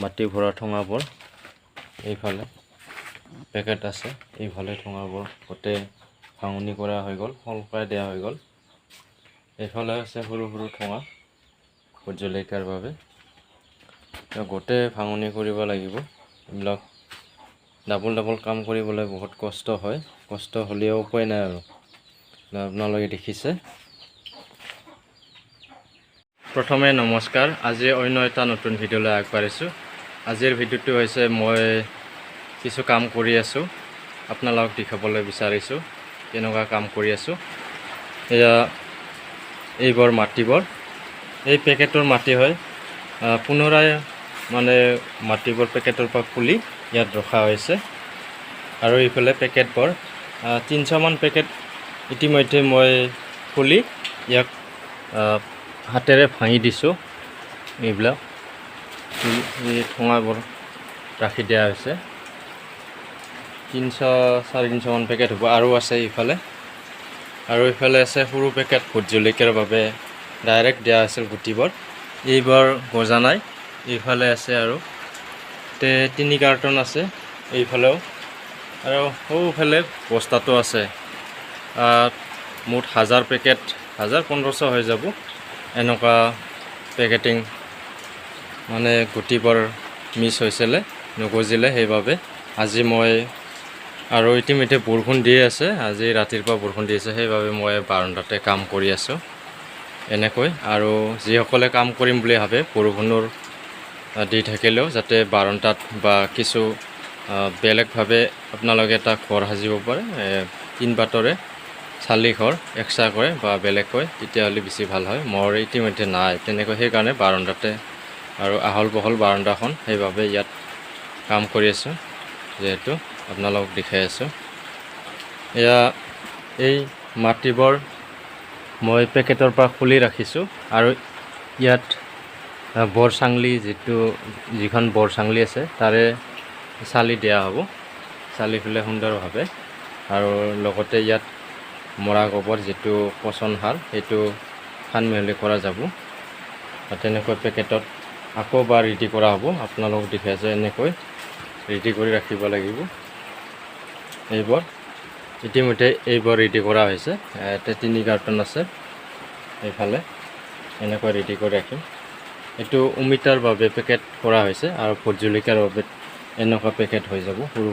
মাটি ভৰা ঠোঙাবোৰ এইফালে পেকেট আছে, এইফালে ঠোঙাবোৰ গোটেই ভাঙনি কৰা হৈ গ'ল, সলকাই দিয়া হৈ গ'ল। এইফালে আছে সৰু সৰু ঠোঙা ভোট জলকীয়াৰ বাবে। গোটেই ভাঙনি কৰিব লাগিব। এইবিলাক ডাবল কাম কৰিবলৈ বহুত কষ্ট হয়, কষ্ট হ'লেও উপায় নাই আৰু। আপোনালোকে দেখিছে। প্ৰথমে নমস্কাৰ, আজি অন্য এটা নতুন ভিডিঅ'লৈ আগবাঢ়িছোঁ। আজিৰ ভিডিঅ'টো হৈছে মই কিছু কাম কৰি আছোঁ, আপোনালোকক দেখাবলৈ বিচাৰিছোঁ কেনেকুৱা কাম কৰি আছোঁ। এয়া এইবোৰ মাটিবোৰ, এই পেকেটৰ মাটি হয়। পুনৰাই মানে মাটিবোৰ পেকেটৰ পৰা খুলি ইয়াত ৰখা হৈছে। আৰু এইফালে পেকেটবোৰ 300মান পেকেট ইতিমধ্যে মই খুলি ইয়াক হাতেৰে ভাঙি দিছোঁ। এইবিলাক এই ঠোঙাবোৰ ৰাখি দিয়া হৈছে। 300-350মান পেকেট হ'ব, আৰু আছে এইফালে। আৰু এইফালে আছে সৰু পেকেট ভোট জলকীয়াৰ বাবে ডাইৰেক্ট দিয়া আছিল গুটিবোৰ, এইবোৰ গজা নাই। এইফালে আছে আৰু 3 কাৰ্টন আছে এইফালেও, আৰু সৌফালে বস্তাটো আছে। মুঠ 1000 পেকেট, 1500 হৈ যাব এনেকুৱা পেকেটিং। মানে গুটিবোৰ মিছ হৈছিলে, নগজিলে, সেইবাবে আজি মই আৰু ইতিমধ্যে বৰষুণ দি আছে, আজি ৰাতিৰ পৰা বৰষুণ দি আছে, সেইবাবে মই বাৰাণ্ডাতে কাম কৰি আছোঁ এনেকৈ। আৰু যিসকলে কাম কৰিম বুলি ভাবে বৰষুণৰ দি থাকিলেও যাতে বাৰাণ্ডাত বা কিছু বেলেগভাৱে আপোনালোকে এটা ঘৰ সাজিব পাৰে, টিনপাতৰে চালি ঘৰ এক্সট্ৰাকৈ বা বেলেগকৈ, তেতিয়াহ'লে বেছি ভাল হয়। মোৰ ইতিমধ্যে নাই তেনেকৈ, সেইকাৰণে বাৰাণ্ডাতে আৰু আহল বহল বাৰাণ্ডাখন, সেইবাবে ইয়াত কাম কৰি আছোঁ। যিহেতু আপোনালোকক দেখাই আছোঁ, এয়া এই মাটিবোৰ মই পেকেটৰ পৰা খুলি ৰাখিছোঁ। আৰু ইয়াত বৰ চাংলি, যিখন বৰ চাংলি আছে তাৰে চালি দিয়া হ'ব, চালি পেলাই সুন্দৰভাৱে। আৰু লগতে ইয়াত মৰা গোবৰ, যিটো পচন সাৰ, সেইটো সান মিহলি কৰা যাব। তেনেকৈ পেকেটত আকৌ ৰেডি কৰা হ'ব। আপোনালোকক দেখাই আছে, এনেকৈ ৰেডি কৰি ৰাখিব লাগিব। এইবোৰ ইতিমধ্যে এইবোৰ ৰেডি কৰা হৈছে। 3 কাৰ্টন আছে এইফালে, এনেকৈ ৰেডি কৰি ৰাখিম। এইটো অমিতাৰ বাবে পেকেট কৰা হৈছে, আৰু ভোট জলকীয়াৰ বাবে এনেকুৱা পেকেট হৈ যাব, সৰু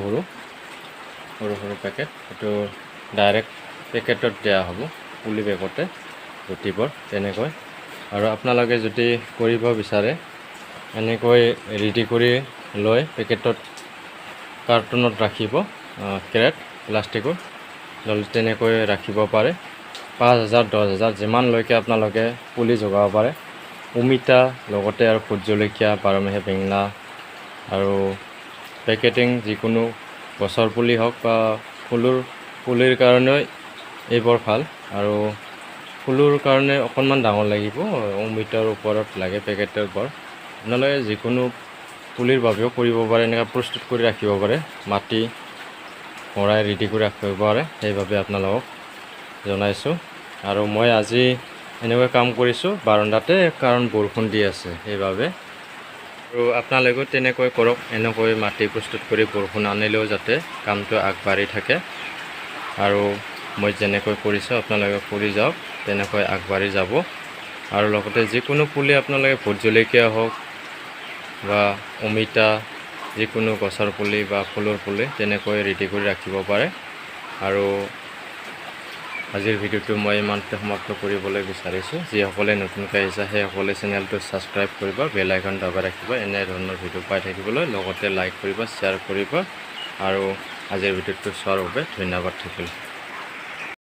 সৰু পেকেট। এইটো ডাইৰেক্ট পেকেটত দিয়া হ'ব, পুলি বেগতে গুটিবোৰ তেনেকৈ। আৰু আপোনালোকে যদি কৰিব বিচাৰে এনেকৈ ৰেডি কৰি লৈ পেকেটত কাৰ্টুনত ৰাখিব, কেৰেট প্লাষ্টিকৰ, তেনেকৈ ৰাখিব পাৰে। 5000, 10000 যিমানলৈকে আপোনালোকে পুলি জগাব পাৰে। অমিতা লগতে আৰু ভোট জলকীয়া, 12মাহীয়া বেঙেনা, আৰু পেকেটিং যিকোনো গছৰ পুলি হওক বা পুলিৰ কাৰণেও এইবোৰ ভাল। আৰু ফুলৰ কাৰণে অকণমান ডাঙৰ লাগিব, অমিতাৰ ওপৰত লাগে পেকেটৰ বৰ। আপোনালোকে যিকোনো পুলিৰ বাবেও কৰিব পাৰে, এনেকৈ প্ৰস্তুত কৰি ৰাখিব পাৰে, মাটি ভৰাই ৰেডি কৰি ৰাখিব পাৰে, সেইবাবে আপোনালোকক জনাইছোঁ। আৰু মই আজি এনেকৈ কাম কৰিছোঁ বাৰাণ্ডাতে, কাৰণ বৰষুণ দি আছে সেইবাবে। আৰু আপোনালোকেও তেনেকৈ কৰক, এনেকৈ মাটি প্ৰস্তুত কৰি বৰষুণ আনিলেও যাতে কামটো আগবাঢ়ি থাকে। আৰু মই যেনেকৈ কৰিছোঁ আপোনালোকে কৰি যাওক, তেনেকৈ আগবাঢ়ি যাব। আৰু লগতে যিকোনো পুলি আপোনালোকে ভোট জলকীয়া হওক বা অমিতা, যিকোনো গছৰ পুলি বা ফুলৰ পুলি তেনেকৈ ৰেডি কৰি ৰাখিব পাৰে। আৰু আজিৰ ভিডিঅ'টো মই ইমানতে সমাপ্ত কৰিবলৈ বিচাৰিছোঁ। যিসকলে নতুনকৈ আহিছে সেইসকলে চেনেলটো ছাবস্ক্ৰাইব কৰিব, বেল আইকন দবাই ৰাখিব এনেধৰণৰ ভিডিঅ' পাই থাকিবলৈ। লগতে লাইক কৰিব, শ্বেয়াৰ কৰিব। আৰু আজিৰ ভিডিঅ'টো চোৱাৰ বাবে ধন্যবাদ থাকিল।